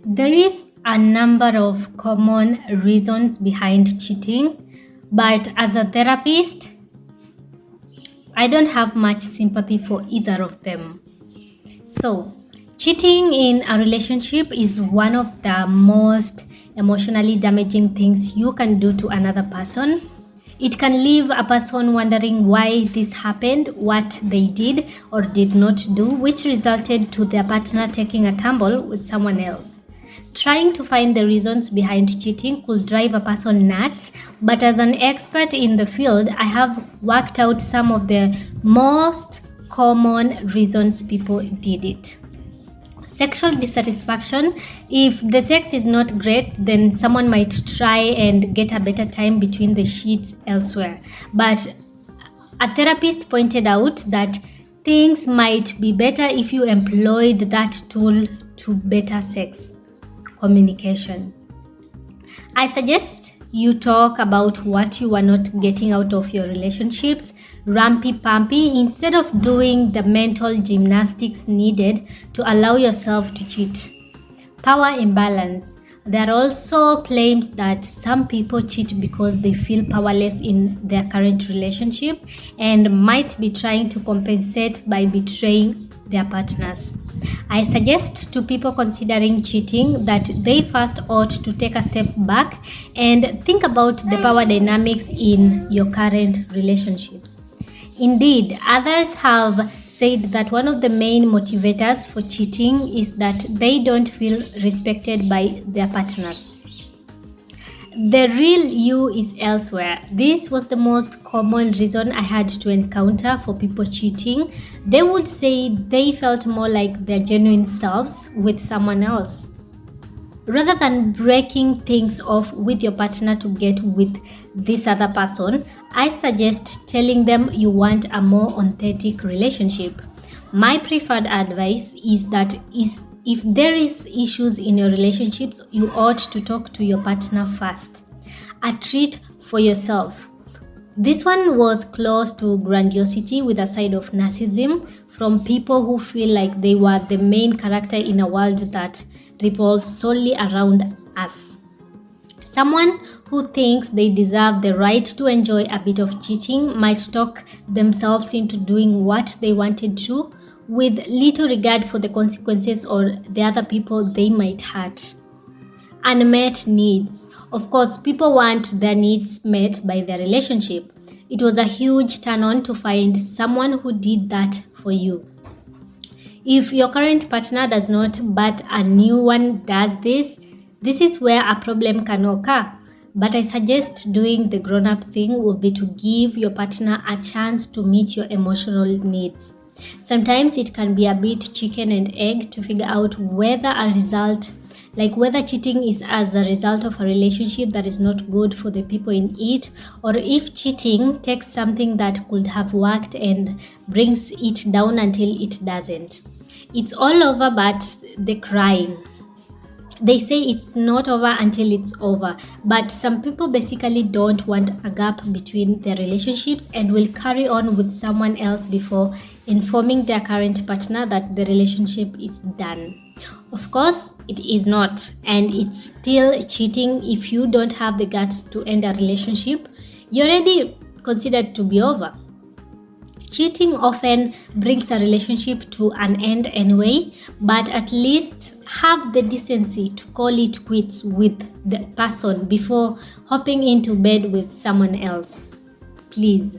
There is a number of common reasons behind cheating, but as a therapist, I don't have much sympathy for either of them. So, cheating in a relationship is one of the most emotionally damaging things you can do to another person. It can leave a person wondering why this happened, what they did or did not do, which resulted to their partner taking a tumble with someone else. Trying to find the reasons behind cheating could drive a person nuts, but as an expert in the field, I have worked out some of the most common reasons people did it. Sexual dissatisfaction. If the sex is not great, then someone might try and get a better time between the sheets elsewhere. But a therapist pointed out that things might be better if you employed that tool to better sex communication. I suggest you talk about what you are not getting out of your relationships, rampy-pampy, instead of doing the mental gymnastics needed to allow yourself to cheat. Power imbalance. There are also claims that some people cheat because they feel powerless in their current relationship and might be trying to compensate by betraying their partners. I suggest to people considering cheating that they first ought to take a step back and think about the power dynamics in your current relationships. Indeed, others have said that one of the main motivators for cheating is that they don't feel respected by their partners. The real you is elsewhere. This was the most common reason I had to encounter for people cheating. They would say they felt more like their genuine selves with someone else. Rather than breaking things off with your partner to get with this other person, I suggest telling them you want a more authentic relationship. My preferred advice is that if there is issues in your relationships, you ought to talk to your partner first. A treat for yourself. This one was close to grandiosity with a side of narcissism from people who feel like they were the main character in a world that revolves solely around us. Someone who thinks they deserve the right to enjoy a bit of cheating might talk themselves into doing what they wanted to with little regard for the consequences or the other people they might hurt. Unmet needs. Of course, people want their needs met by their relationship. It was a huge turn on to find someone who did that for you. If your current partner does not, but a new one does this is where a problem can occur. But I suggest doing the grown-up thing would be to give your partner a chance to meet your emotional needs. Sometimes it can be a bit chicken and egg to figure out whether cheating is as a result of a relationship that is not good for the people in it, or if cheating takes something that could have worked and brings it down until it doesn't. It's all over but the crying. They say it's not over until it's over, but some people basically don't want a gap between their relationships and will carry on with someone else before informing their current partner that the relationship is done. Of course, it is not, and it's still cheating if you don't have the guts to end a relationship you already considered to be over. Cheating often brings a relationship to an end anyway, but at least have the decency to call it quits with the person before hopping into bed with someone else. Please.